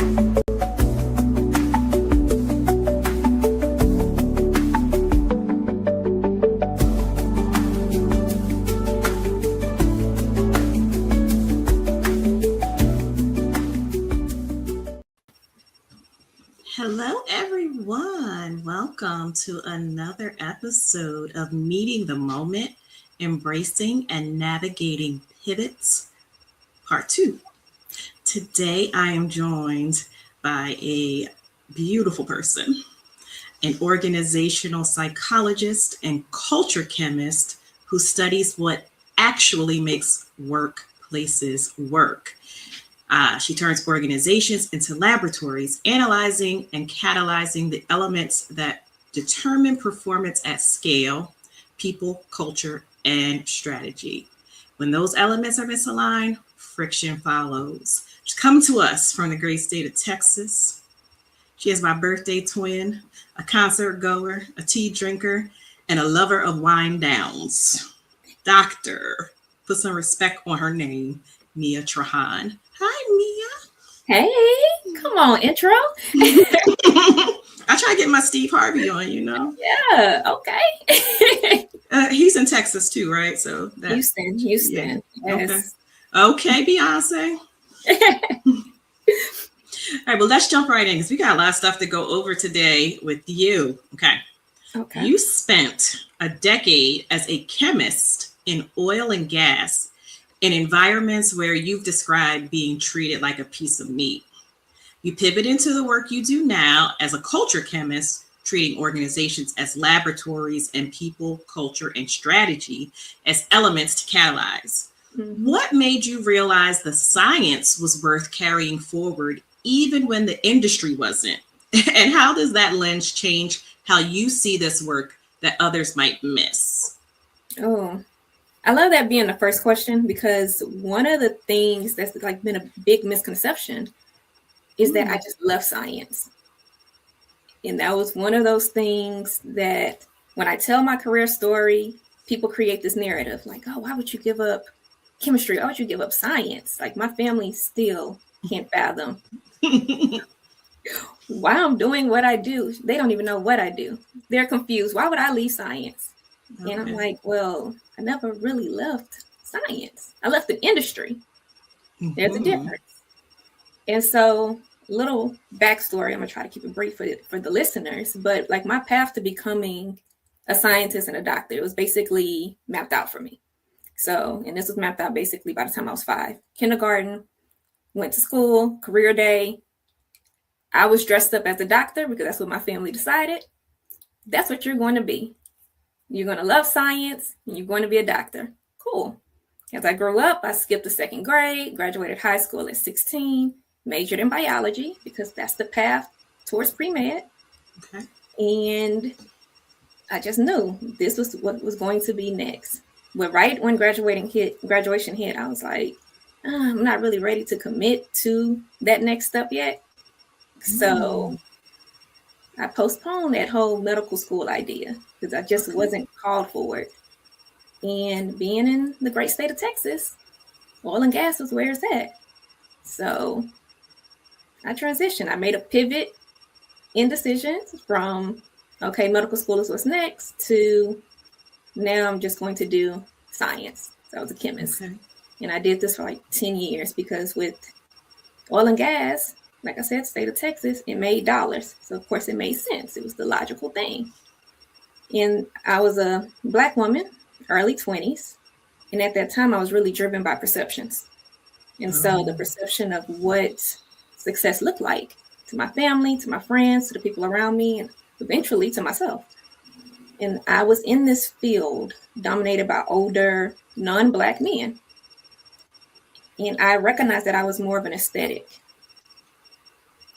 Hello, everyone. Welcome to another episode of Meeting the Moment, Embracing and Navigating Pivots, Part 2. Today, I am joined by a beautiful person, an organizational psychologist and culture chemist who studies what actually makes workplaces work. She turns organizations into laboratories, analyzing and catalyzing the elements that determine performance at scale, people, culture, and strategy. When those elements are misaligned, friction follows. She's come to us from the great state of Texas. She is my birthday twin, a concert goer, a tea drinker, and a lover of wine downs. Doctor, put some respect on her name, Mia Trahan. Hi, Mia. Hey, come on, intro. I try to get my Steve Harvey on, you know. Yeah, okay. He's in Texas too, right? So that, Houston. Yeah. Yes. Okay, Beyonce. All right, well, let's jump right in because we got a lot of stuff to go over today with you. Okay. You spent a decade as a chemist in oil and gas in environments where you've described being treated like a piece of meat. You pivot into the work you do now as a culture chemist, treating organizations as laboratories and people, culture, and strategy as elements to catalyze. Mm-hmm. What made you realize the science was worth carrying forward even when the industry wasn't? And how does that lens change how you see this work that others might miss? Oh, I love that being the first question, because one of the things that's like been a big misconception is that I just love science. And that was one of those things that when I tell my career story, people create this narrative like, oh, why would you give up chemistry? Why would you give up science? Like my family still can't fathom why I'm doing what I do. They don't even know what I do. They're confused. Why would I leave science? Okay. And I'm like, well, I never really left science. I left the industry. Mm-hmm. There's a difference. And so, little backstory, I'm going to try to keep it brief for the listeners, but like my path to becoming a scientist and a doctor, it was basically mapped out for me. So, and this was mapped out basically by the time I was 5. Kindergarten, went to school, career day. I was dressed up as a doctor because that's what my family decided. That's what you're going to be. You're going to love science, and you're going to be a doctor. Cool. As I grew up, I skipped the 2nd grade, graduated high school at 16, majored in biology because that's the path towards pre-med. Okay. And I just knew this was what was going to be next. But right when graduation hit, I was like, I'm not really ready to commit to that next step yet. So I postponed that whole medical school idea because I just wasn't called for it. And being in the great state of Texas, oil and gas was where it's at. So I transitioned. I made a pivot in decisions from, okay, medical school is what's next, to now I'm just going to do science. So I was a chemist. Okay. And I did this for like 10 years because with oil and gas, like I said, state of Texas, it made dollars. So, of course, it made sense. It was the logical thing. And I was a Black woman, early 20s. And at that time, I was really driven by perceptions. And so the perception of what success looked like to my family, to my friends, to the people around me, and eventually to myself. And I was in this field dominated by older, non-Black men. And I recognized that I was more of an aesthetic.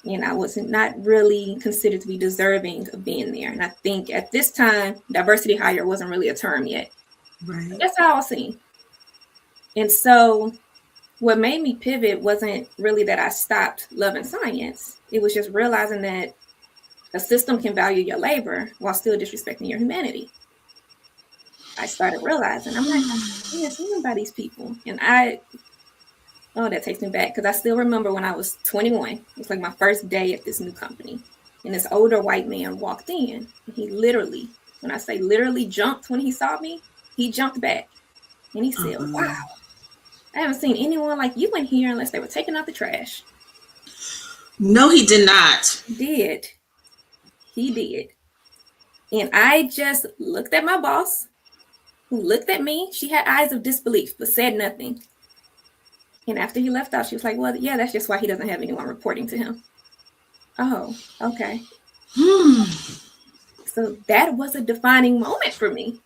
And I was not really considered to be deserving of being there. And I think at this time, diversity hire wasn't really a term yet. Right. That's how I was seen. And so what made me pivot wasn't really that I stopped loving science. It was just realizing that a system can value your labor while still disrespecting your humanity. I started realizing, I'm like, I'm being seen by these people. And Oh, that takes me back because I still remember when I was 21. It was like my first day at this new company. And this older white man walked in. And he literally, when I say literally jumped when he saw me, he jumped back. And he said, wow, I haven't seen anyone like you in here unless they were taking out the trash. No, he did not. He did. He did. And I just looked at my boss, who looked at me. She had eyes of disbelief, but said nothing. And after he left out, she was like, well, yeah, that's just why he doesn't have anyone reporting to him. Oh, okay. So that was a defining moment for me.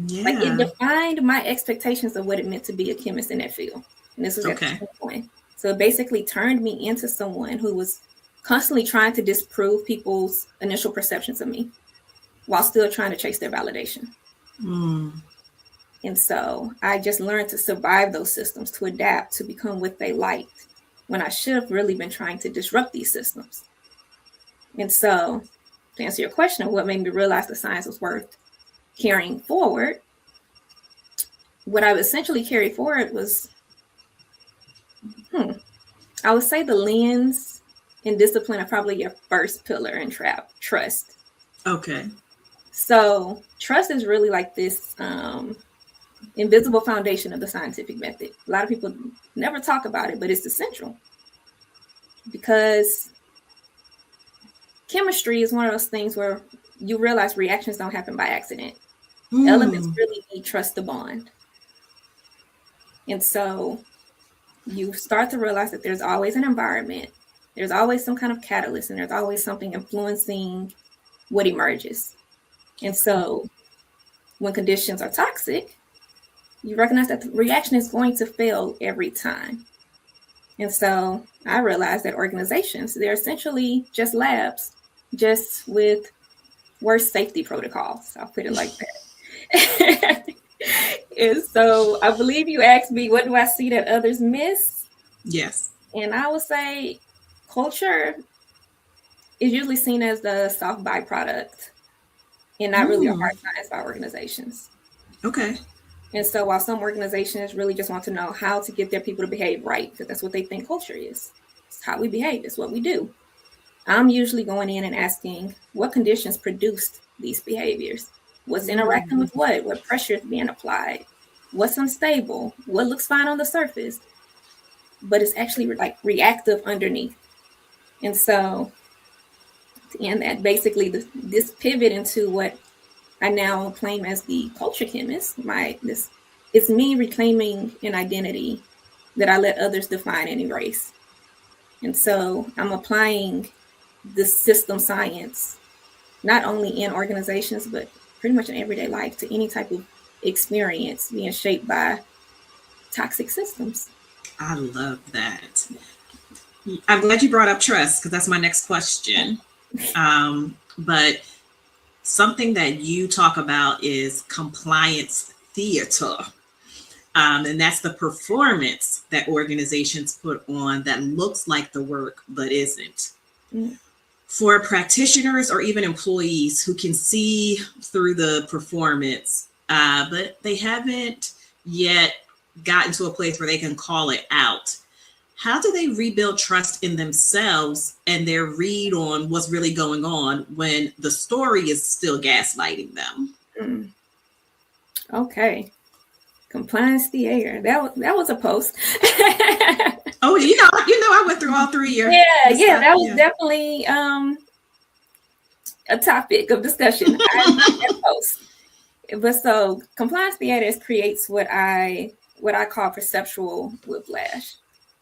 Yeah. Like it defined my expectations of what it meant to be a chemist in that field. And this was at the point. So it basically turned me into someone who was constantly trying to disprove people's initial perceptions of me while still trying to chase their validation. And so I just learned to survive those systems, to adapt, to become what they liked, when I should have really been trying to disrupt these systems. And so to answer your question of what made me realize the science was worth carrying forward, what I essentially carried forward was, I would say the lens and discipline are probably your first pillar in trust. Okay. So trust is really like this invisible foundation of the scientific method. A lot of people never talk about it, but it's essential because chemistry is one of those things where you realize reactions don't happen by accident. Elements really need trust to bond. And so you start to realize that there's always an environment, there's always some kind of catalyst, and there's always something influencing what emerges. And so when conditions are toxic, you recognize that the reaction is going to fail every time. And so I realized that organizations, they're essentially just labs, just with worse safety protocols. I'll put it like that. And so I believe you asked me, what do I see that others miss? Yes. And I would say culture is usually seen as the soft byproduct and not really a hard science by organizations. Okay. And so while some organizations really just want to know how to get their people to behave right, because that's what they think culture is. It's how we behave. It's what we do. I'm usually going in and asking what conditions produced these behaviors. What's interacting with what? What pressure is being applied? What's unstable? What looks fine on the surface? But it's actually like reactive underneath. And so, and that basically this pivot into what I now claim as the culture chemist, it's me reclaiming an identity that I let others define and erase. And so I'm applying this system science, not only in organizations, but pretty much in everyday life to any type of experience being shaped by toxic systems. I love that. I'm glad you brought up trust because that's my next question. But something that you talk about is compliance theater. And that's the performance that organizations put on that looks like the work, but isn't. For practitioners or even employees who can see through the performance, but they haven't yet gotten to a place where they can call it out, how do they rebuild trust in themselves and their read on what's really going on when the story is still gaslighting them? Okay. Compliance theater. That was a post. Oh, you know, I went through all 3 years. Yeah, that was definitely a topic of discussion. I love that post. But so compliance theater creates what I call perceptual whiplash.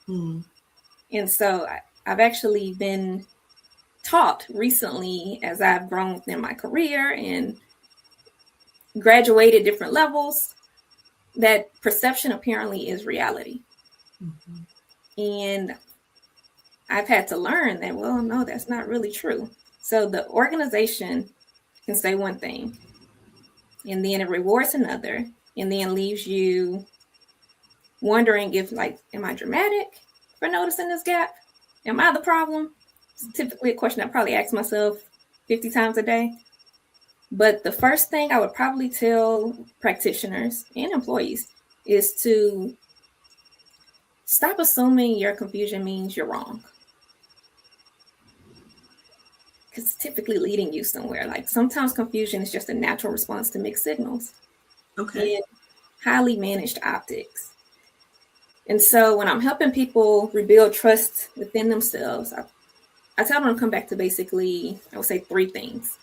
And so I've actually been taught recently as I've grown within my career and graduated different levels that perception apparently is reality. And I've had to learn that, well, no, that's not really true. So the organization can say one thing and then it rewards another and then leaves you wondering if, like, am I dramatic for noticing this gap? Am I the problem? It's typically a question I probably ask myself 50 times a day. But the first thing I would probably tell practitioners and employees is to stop assuming your confusion means you're wrong. Because it's typically leading you somewhere. Like sometimes confusion is just a natural response to mixed signals. Okay. And highly managed optics. And so when I'm helping people rebuild trust within themselves, I tell them to come back to basically, I would say 3 things: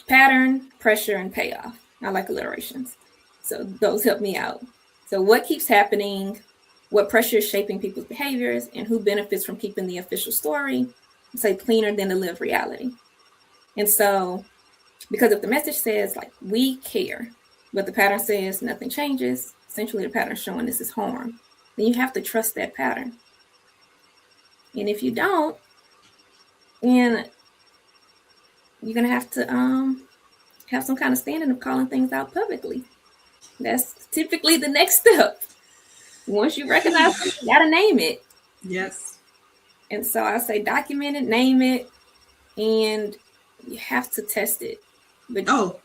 pattern, pressure, and payoff. I like alliterations. So those help me out. So what keeps happening, what pressure is shaping people's behaviors, and who benefits from keeping the official story, say, cleaner than the lived reality. And so, because if the message says, like, we care, but the pattern says nothing changes, essentially the pattern showing this is harm, then you have to trust that pattern. And if you don't, then you're going to have some kind of standing of calling things out publicly. That's typically the next step. Once you recognize it, you got to name it. Yes. And so I say document it, name it, and you have to test it. But you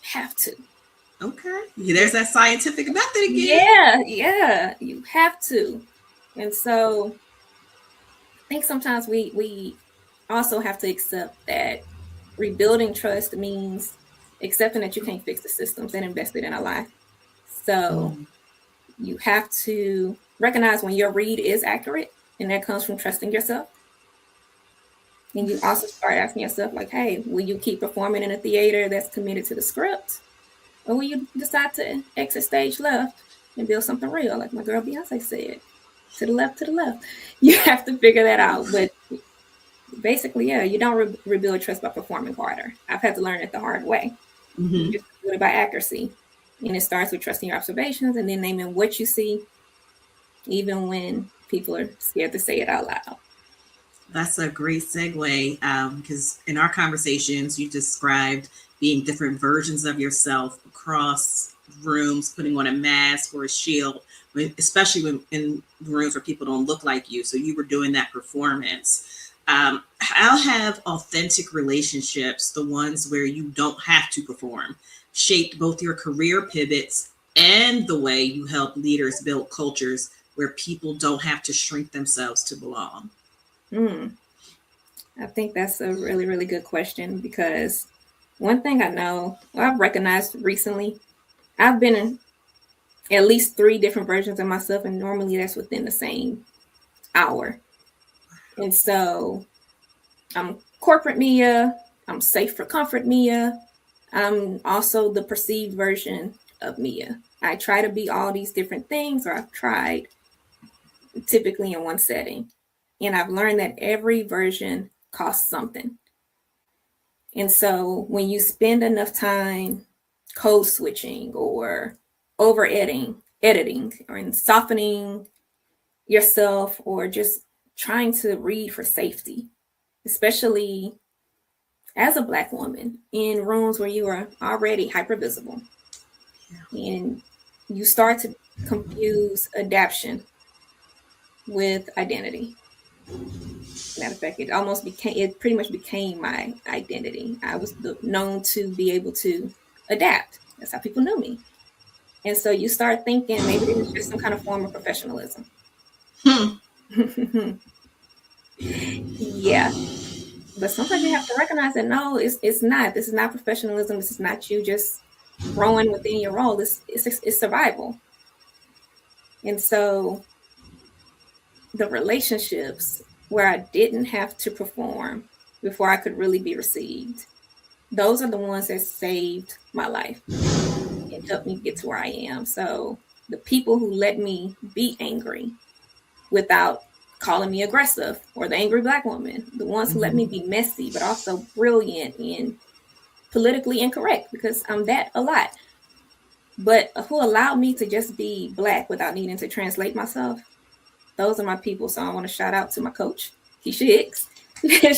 have to. Okay. There's that scientific method again. Yeah. You have to. And so I think sometimes we also have to accept that rebuilding trust means accepting that you can't fix the systems that invested in our life. So you have to recognize when your read is accurate, and that comes from trusting yourself. And you also start asking yourself, like, hey, will you keep performing in a theater that's committed to the script? Or will you decide to exit stage left and build something real, like my girl Beyonce said? To the left, to the left. You have to figure that out. But basically, yeah, you don't rebuild trust by performing harder. I've had to learn it the hard way. You just do it by accuracy. And it starts with trusting your observations and then naming what you see, even when people are scared to say it out loud. That's a great segue, because in our conversations, you described being different versions of yourself across rooms, putting on a mask or a shield, especially when in rooms where people don't look like you. So you were doing that performance. How have authentic relationships, the ones where you don't have to perform, shaped both your career pivots and the way you help leaders build cultures where people don't have to shrink themselves to belong? I think that's a really, really good question, because one thing I know, I've recognized recently, I've been in at least 3 different versions of myself, and normally that's within the same hour. And so I'm corporate Mia, I'm safe for comfort Mia, I'm also the perceived version of Mia. I try to be all these different things, or I've tried, typically in one setting. And I've learned that every version costs something. And so when you spend enough time code switching or over editing or softening yourself, or just trying to read for safety, especially as a Black woman in rooms where you are already hypervisible, and you start to confuse adaptation with identity. Matter of fact, it pretty much became my identity. I was known to be able to adapt. That's how people knew me. And so you start thinking maybe this is just some kind of form of professionalism. Yeah. But sometimes you have to recognize that no, it's not. This is not professionalism. This is not you just growing within your role. It's survival. And so the relationships where I didn't have to perform before I could really be received, those are the ones that saved my life and helped me get to where I am. So the people who let me be angry without calling me aggressive, or the angry Black woman, the ones who let me be messy, but also brilliant and politically incorrect, because I'm that a lot, but who allowed me to just be Black without needing to translate myself, those are my people. So I want to shout out to my coach, Keisha Hicks.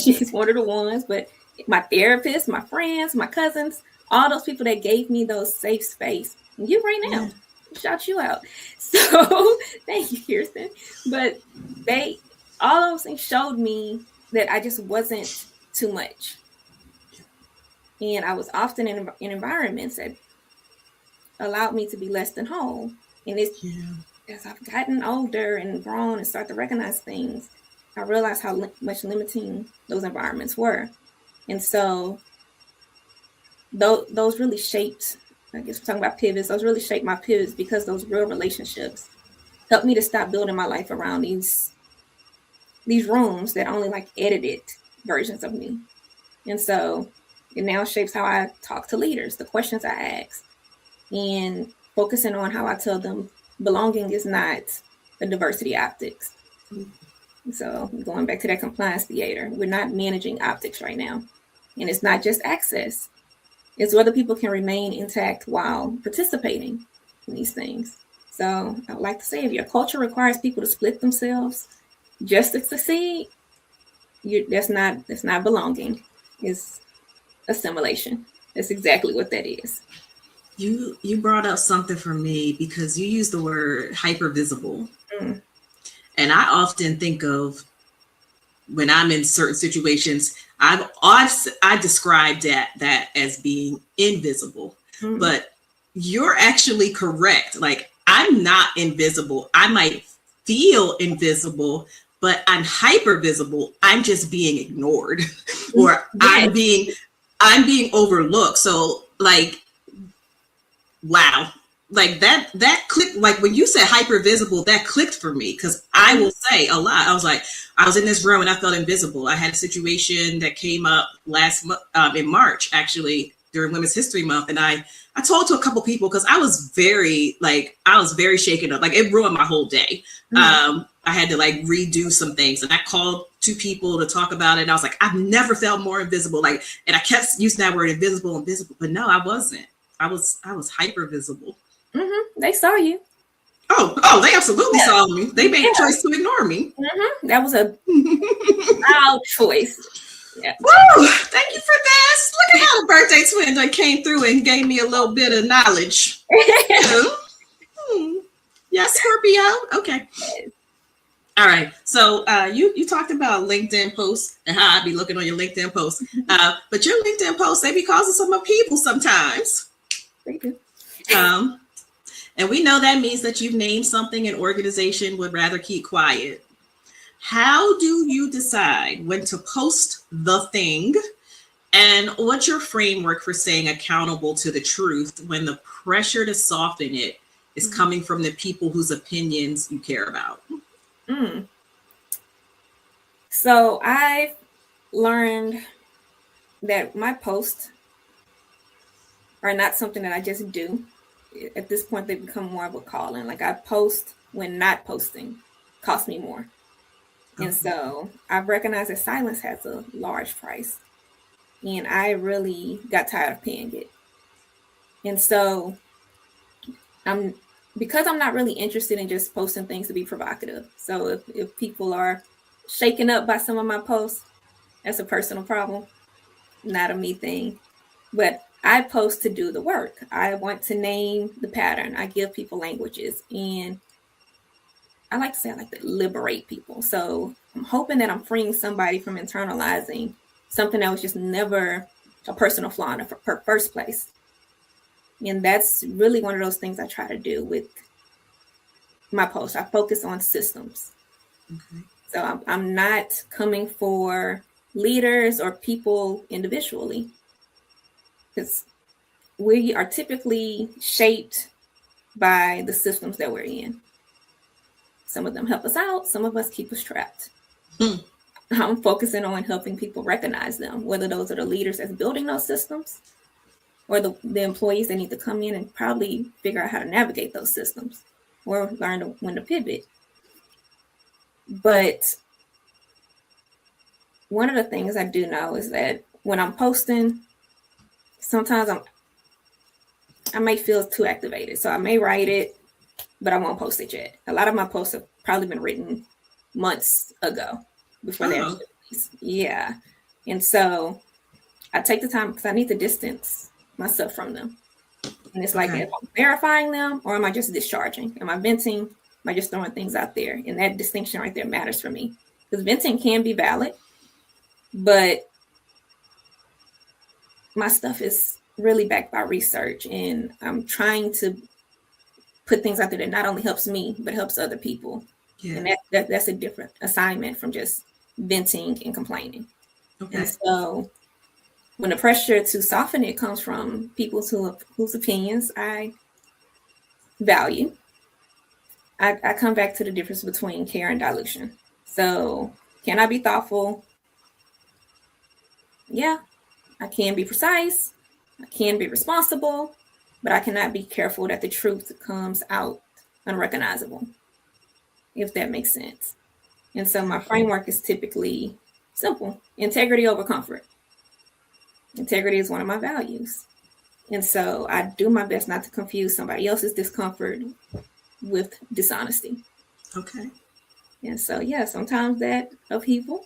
She's one of the ones, but my therapist, my friends, my cousins, all those people that gave me those safe space. And you right now, shout you out. So thank you, Kirsten. But all those things showed me that I just wasn't too much. And I was often in environments that allowed me to be less than whole. And as I've gotten older and grown and start to recognize things, I realized how much limiting those environments were. And so those really shaped, I guess we're talking about pivots, those really shaped my pivots because those real relationships helped me to stop building my life around these rooms that only like edited versions of me. And so it now shapes how I talk to leaders, the questions I ask, and focusing on how I tell them belonging is not a diversity optics. So going back to that compliance theater, we're not managing optics right now. And it's not just access. It's whether people can remain intact while participating in these things. So I would like to say, if your culture requires people to split themselves just to succeed, that's not belonging. It's assimilation. That's exactly what that is. You brought up something for me because you used the word hypervisible. Mm. And I often think of when I'm in certain situations, I described that as being invisible. Mm. But you're actually correct. Like, I'm not invisible. I might feel invisible, but I'm hyper visible. I'm just being ignored or yes. I'm being overlooked. So like, wow. Like that clicked, like when you said hyper visible, that clicked for me. Cause I will say a lot. I was like, I was in this room and I felt invisible. I had a situation that came up last month, in March, actually, during Women's History Month. And I told to a couple people, cause I was very shaken up. Like, it ruined my whole day. Mm-hmm. I had to like redo some things, and I called 2 people to talk about it. And I was like, I've never felt more invisible. Like, and I kept using that word invisible, but no, I wasn't. I was hyper visible. Mm-hmm. They saw you. Oh, they absolutely saw me. They made a choice to ignore me. Mm-hmm. That was a wild choice. Yeah. Woo! Thank you for this. Look at how the birthday twin that came through and gave me a little bit of knowledge. Yes, Scorpio. Okay. All right. So you talked about LinkedIn posts and how I be looking on your LinkedIn posts. But your LinkedIn posts, they be causing some upheaval sometimes. They do. And we know that means that you've named something an organization would rather keep quiet. How do you decide when to post the thing? And what's your framework for staying accountable to the truth when the pressure to soften it is coming from the people whose opinions you care about? So I've learned that my posts are not something that I just do. At this point, they become more of a calling. Like, I post when not posting costs me more. Okay. And so I've recognized that silence has a large price. And I really got tired of paying it. And so because I'm not really interested in just posting things to be provocative. So if people are shaken up by some of my posts, that's a personal problem, not a me thing. But I post to do the work. I want to name the pattern. I give people languages, and I like to liberate people. So I'm hoping that I'm freeing somebody from internalizing something that was just never a personal flaw in the first place. And that's really one of those things I try to do with my posts. I focus on systems. Okay. So I'm not coming for leaders or people individually, because we are typically shaped by the systems that we're in. Some of them help us out. Some of us keep us trapped. I'm focusing on helping people recognize them, whether those are the leaders that's building those systems or the employees that need to come in and probably figure out how to navigate those systems or learn when to pivot. But one of the things I do know is that when I'm posting, sometimes I may feel too activated. So I may write it, but I won't post it yet. A lot of my posts have probably been written months ago before they're released. Yeah. And so I take the time because I need to distance myself from them. And it's like, am I verifying them, or am I just discharging? Am I venting? Am I just throwing things out there? And that distinction right there matters for me, because venting can be valid, but my stuff is really backed by research, and I'm trying to put things out there that not only helps me, but helps other people. Yeah. And that's a different assignment from just venting and complaining. Okay. And so when the pressure to soften it comes from people whose opinions I value, I come back to the difference between care and dilution. So can I be thoughtful? Yeah, I can be precise. I can be responsible, but I cannot be careful that the truth comes out unrecognizable, if that makes sense. And so my framework is typically simple: integrity over comfort. Integrity is one of my values. And so I do my best not to confuse somebody else's discomfort with dishonesty. Okay. And so, yeah, sometimes that upheaval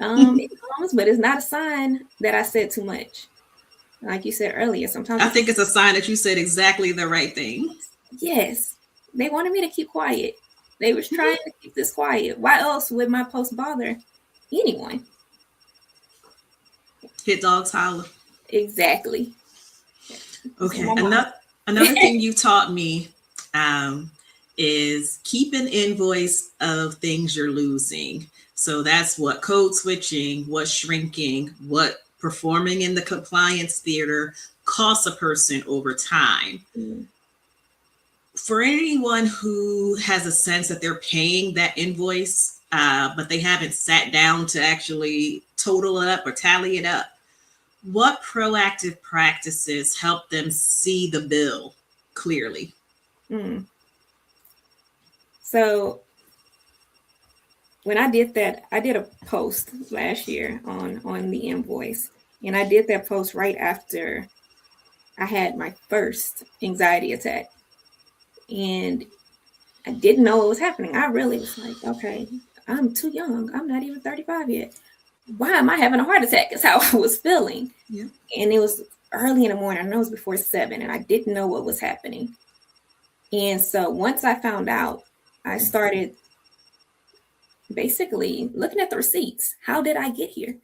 it comes, but it's not a sign that I said too much. Like you said earlier, sometimes I think it's a sign that you said exactly the right thing. Yes. They wanted me to keep quiet. They was trying to keep this quiet. Why else would my post bother anyone? Hit dogs holler. Exactly. Okay. Another thing you taught me is keep an invoice of things you're losing. So that's what code switching, what shrinking, what performing in the compliance theater costs a person over time. For anyone who has a sense that they're paying that invoice, but they haven't sat down to actually total it up or tally it up, what proactive practices help them see the bill clearly? So when I did that, I did a post last year on the invoice, and I did that post right after I had my first anxiety attack, and I didn't know what was happening. I really was like, okay, I'm too young. I'm not even 35 yet. Why am I having a heart attack? Is how I was feeling. Yeah. And it was early in the morning. I know it was before 7, and I didn't know what was happening. And so once I found out, I started basically looking at the receipts. How did I get here?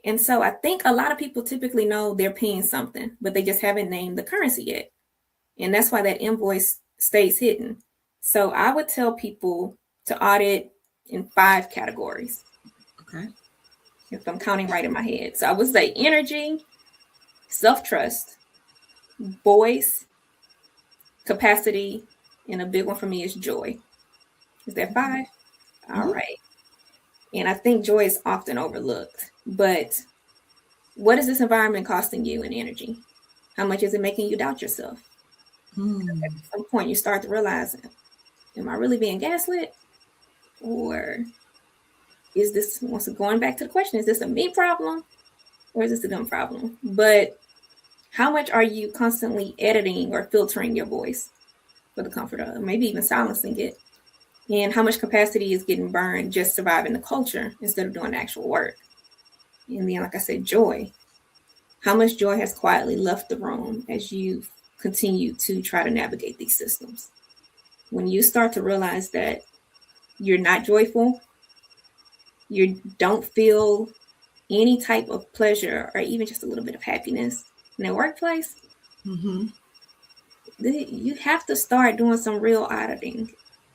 And so I think a lot of people typically know they're paying something, but they just haven't named the currency yet. And that's why that invoice stays hidden. So I would tell people to audit in 5 categories. Okay. If I'm counting right in my head. So I would say energy, self-trust, voice, capacity, and a big one for me is joy. Is that 5? All right. And I think joy is often overlooked. But what is this environment costing you in energy? How much is it making you doubt yourself? At some point, you start to realize, am I really being gaslit? Or is this, once going back to the question, is this a me problem? Or is this a them problem? But how much are you constantly editing or filtering your voice for the comfort of, maybe even silencing it? And how much capacity is getting burned just surviving the culture instead of doing the actual work? And then, like I said, joy. How much joy has quietly left the room as you continue to try to navigate these systems? When you start to realize that you're not joyful, you don't feel any type of pleasure or even just a little bit of happiness in the workplace, you have to start doing some real auditing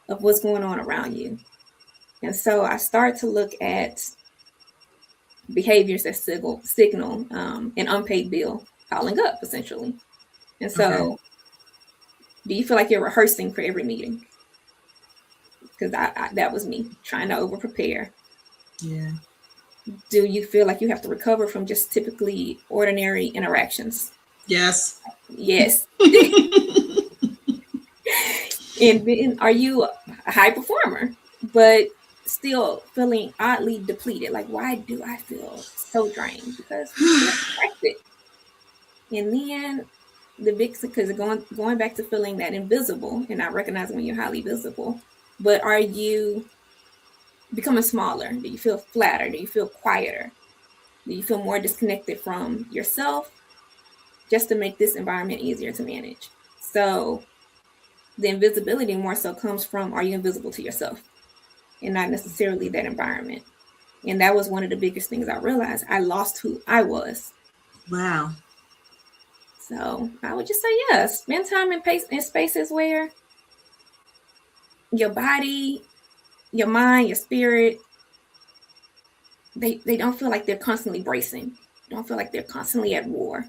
of what's going on around you. And so I start to look at behaviors that signal an unpaid bill piling up, essentially. And so do you feel like you're rehearsing for every meeting? Because that was me, trying to over-prepare. Yeah. Do you feel like you have to recover from just typically ordinary interactions? Yes. Yes. And then are you a high performer, but still feeling oddly depleted? Like, why do I feel so drained? Because you it. And then the big, because going back to feeling that invisible and not recognizing when you're highly visible, but are you becoming smaller? Do you feel flatter? Do you feel quieter? Do you feel more disconnected from yourself just to make this environment easier to manage? So the invisibility more so comes from, are you invisible to yourself and not necessarily that environment? And that was one of the biggest things I realized. I lost who I was. Wow. So I would just say, yes, spend time in spaces where your body, your mind, your spirit, they don't feel like they're constantly bracing. They don't feel like they're constantly at war.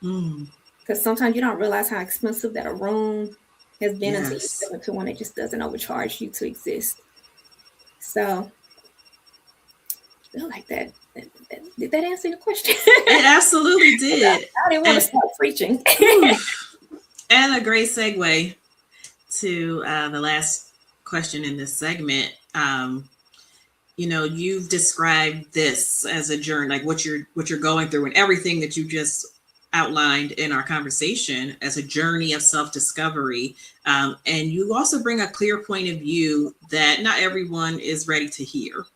Because sometimes you don't realize how expensive that a room has been until you step into one that just doesn't overcharge you to exist. So I feel like that. Did that answer your question? It absolutely did. I didn't want to start preaching. And a great segue to the last question in this segment. You've described this as a journey, like what you're going through, and everything that you just outlined in our conversation as a journey of self-discovery. And you also bring a clear point of view that not everyone is ready to hear.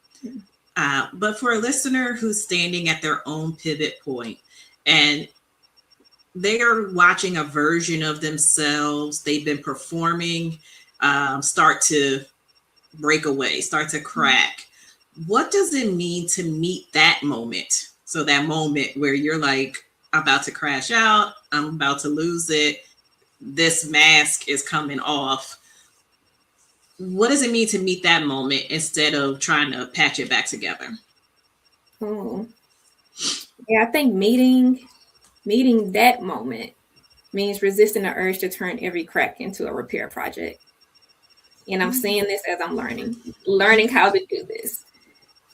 But for a listener who's standing at their own pivot point and they are watching a version of themselves they've been performing start to break away, start to crack, what does it mean to meet that moment? So that moment where you're like, I'm about to crash out, I'm about to lose it, this mask is coming off. What does it mean to meet that moment instead of trying to patch it back together? Yeah, I think meeting that moment means resisting the urge to turn every crack into a repair project. And I'm saying this as I'm learning how to do this.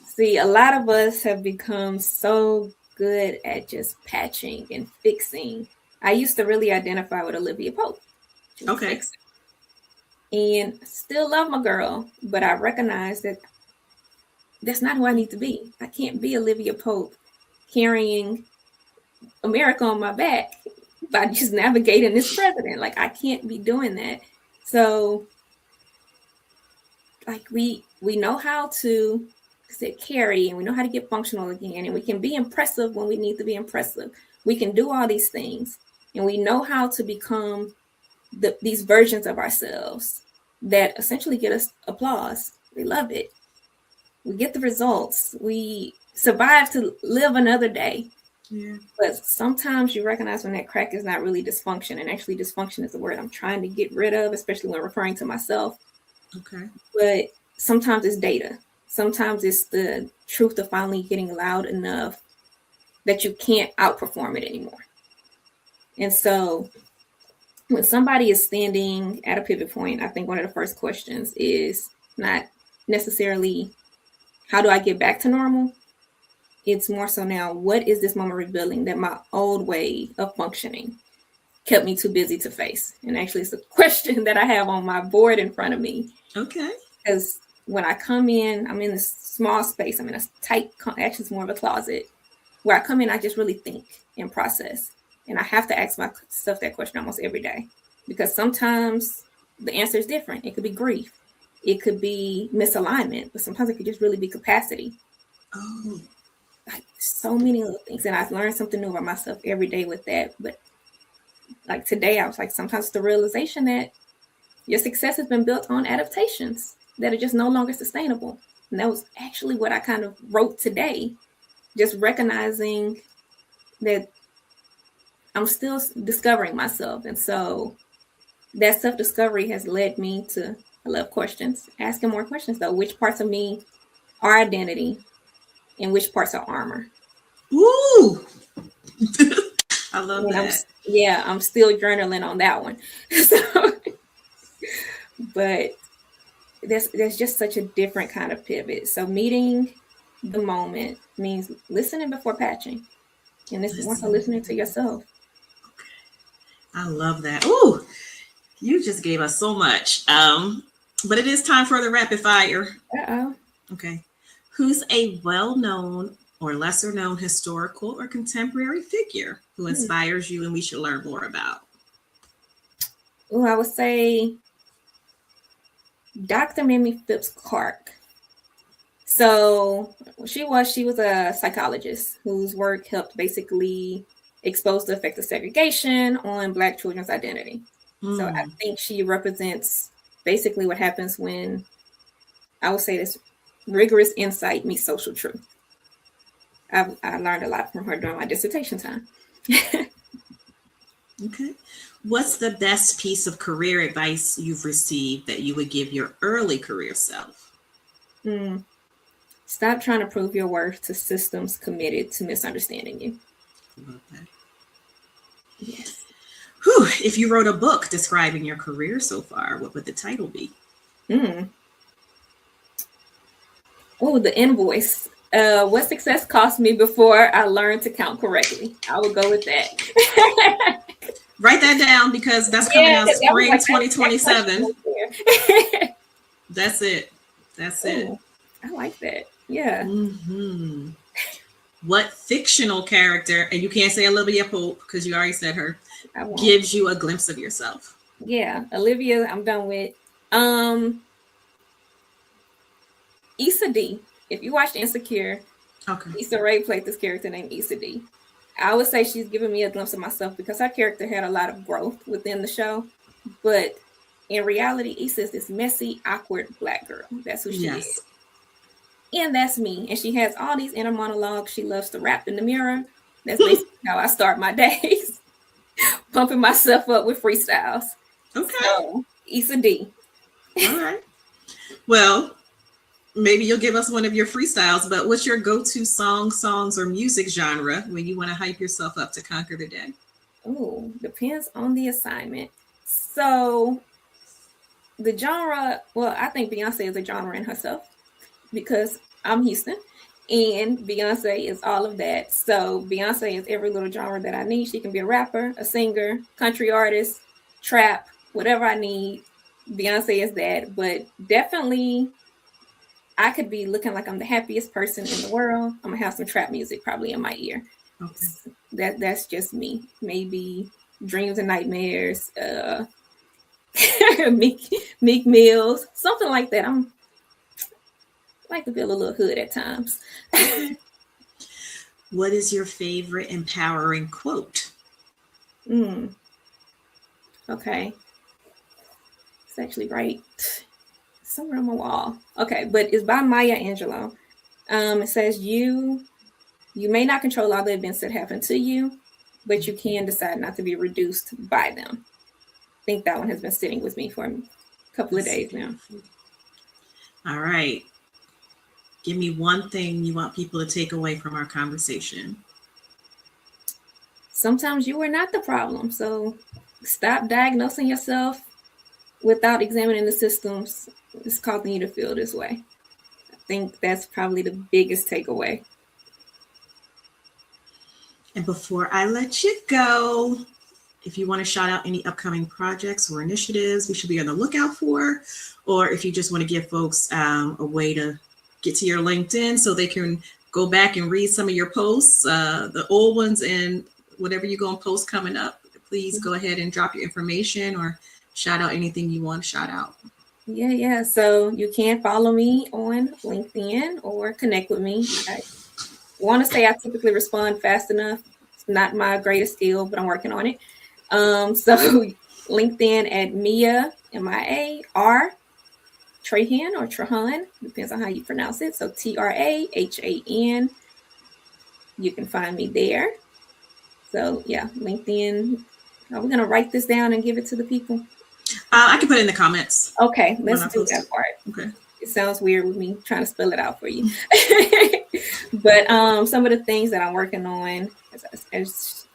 See, a lot of us have become so good at just patching and fixing. I used to really identify with Olivia Pope. Okay. And still love my girl, but I recognize that that's not who I need to be. I can't be Olivia Pope carrying America on my back by just navigating this president. Like, I can't be doing that. So, like, we know how to carry, and we know how to get functional again, and we can be impressive when we need to be impressive. We can do all these things, and we know how to become these versions of ourselves that essentially get us applause. We love it. We get the results. We survive to live another day. Yeah. But sometimes you recognize when that crack is not really dysfunction, and actually dysfunction is the word I'm trying to get rid of, especially when referring to myself. Okay. But sometimes it's data. Sometimes it's the truth of finally getting loud enough that you can't outperform it anymore. And so when somebody is standing at a pivot point, I think one of the first questions is not necessarily, how do I get back to normal? It's more so now, what is this moment revealing that my old way of functioning kept me too busy to face? And actually, it's a question that I have on my board in front of me. Okay. Because when I come in, I'm in this small space. I'm in a tight, actually it's more of a closet. Where I come in, I just really think and process. And I have to ask myself that question almost every day. Because sometimes the answer is different. It could be grief. It could be misalignment. But sometimes it could just really be capacity. Oh. Like, so many little things. And I've learned something new about myself every day with that. But like today, I was like, sometimes it's the realization that your success has been built on adaptations that are just no longer sustainable. And that was actually what I kind of wrote today. Just recognizing that I'm still discovering myself. And so that self-discovery has led me to, I love questions, asking more questions though. Which parts of me are identity and which parts are armor? Ooh. I love that. I'm still journaling on that one. So, but there's just such a different kind of pivot. So meeting the moment means listening before patching. And this is more so listening to yourself. I love that. Ooh, you just gave us so much. But it is time for the rapid fire. Uh-oh. Okay. Who's a well-known or lesser-known historical or contemporary figure who inspires you and we should learn more about? Oh, I would say Dr. Mamie Phipps Clark. So she was a psychologist whose work helped basically expose the effect of segregation on Black children's identity. So I think she represents basically what happens when, I would say, this rigorous insight meets social truth. I learned a lot from her during my dissertation time. Okay. What's the best piece of career advice you've received that you would give your early career self? Mm. Stop trying to prove your worth to systems committed to misunderstanding you. Okay. Yes. Whew. If you wrote a book describing your career so far, what would the title be? Mm. Oh, the invoice. What success cost me before I learned to count correctly? I would go with that. Write that down because that's coming Yeah, out that was spring like that question 2027. right there. That's it. That's it. Oh, I like that. Yeah, Hmm. What fictional character, and you can't say Olivia Pope because you already said her, I won't. gives you a glimpse of yourself? Yeah, Olivia, I'm done with. Um, Issa D. If you watched Insecure, Okay. Issa Rae played this character named Issa D. I would say she's given me a glimpse of myself because her character had a lot of growth within the show. But in reality, Issa is this messy, awkward black girl. That's who she is. Yes. And that's me. And she has all these inner monologues. She loves to rap in the mirror. That's basically how I start my days, pumping myself up with freestyles. Okay. So, Issa D. All right. Well, maybe you'll give us one of your freestyles, but what's your go-to songs, or music genre when you want to hype yourself up to conquer the day? Oh, depends on the assignment. So, the genre, well, I think Beyonce is a genre in herself because I'm Houston and Beyonce is all of that. So Beyonce is every little genre that I need. She can be a rapper, a singer, country artist, trap, whatever I need. Beyonce is that, but definitely I could be looking like I'm the happiest person in the world. I'm gonna have some trap music probably in my ear. Okay. That's just me. Maybe Dreams and Nightmares, Meek Mills, something like that. I like to feel a little hood at times. Okay. What is your favorite empowering quote? Mm, okay. It's actually right somewhere on my wall. Okay, but it's by Maya Angelou. It says you may not control all the events that happen to you, but you can decide not to be reduced by them. I think that one has been sitting with me for a couple of That's days now. beautiful. All right. Give me one thing you want people to take away from our conversation. Sometimes you are not the problem, so stop diagnosing yourself without examining the systems it's causing you to feel this way. I think that's probably the biggest takeaway. And before I let you go, if you want to shout out any upcoming projects or initiatives we should be on the lookout for, or if you just want to give folks a way to get to your LinkedIn so they can go back and read some of your posts, the old ones and whatever you're going to post coming up, please go ahead and drop your information or shout out anything you want to shout out. Yeah. So you can follow me on LinkedIn or connect with me. I want to say I typically respond fast enough. It's not my greatest skill, but I'm working on it. So LinkedIn at Mia, M-I-A-R, Trahan or Trahan, depends on how you pronounce it. So Trahan. You can find me there. So yeah, LinkedIn. Are we going to write this down and give it to the people? I can put it in the comments. Okay, let's do that part. Okay. It sounds weird with me trying to spell it out for you. But some of the things that I'm working on, as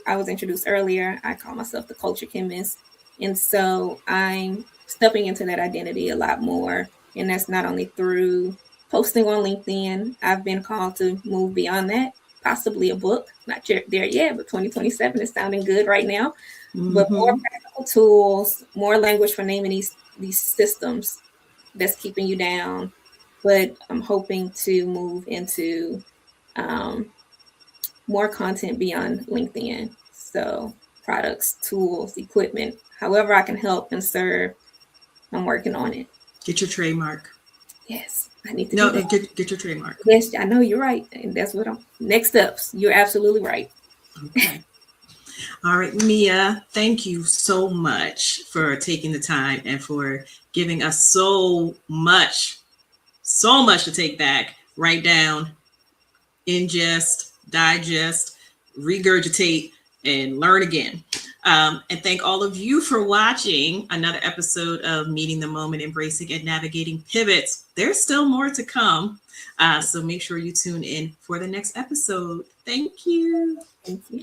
I was introduced earlier, I call myself the culture chemist. And so I'm stepping into that identity a lot more. And that's not only through posting on LinkedIn. I've been called to move beyond that, possibly a book. Not there yet, but 2027 is sounding good right now. Mm-hmm. But more practical tools, more language for naming these systems that's keeping you down. But I'm hoping to move into more content beyond LinkedIn. So products, tools, equipment, however I can help and serve, I'm working on it. Get your trademark. Yes, I need to do that. Get your trademark. Yes, I know you're right. And that's what I'm next steps. You're absolutely right. Okay. All right, Mia, thank you so much for taking the time and for giving us so much to take back, write down, ingest, digest, regurgitate, and learn again. And thank all of you for watching another episode of Meeting the Moment, Embracing and Navigating Pivots. There's still more to come. So make sure you tune in for the next episode. Thank you. Thank you.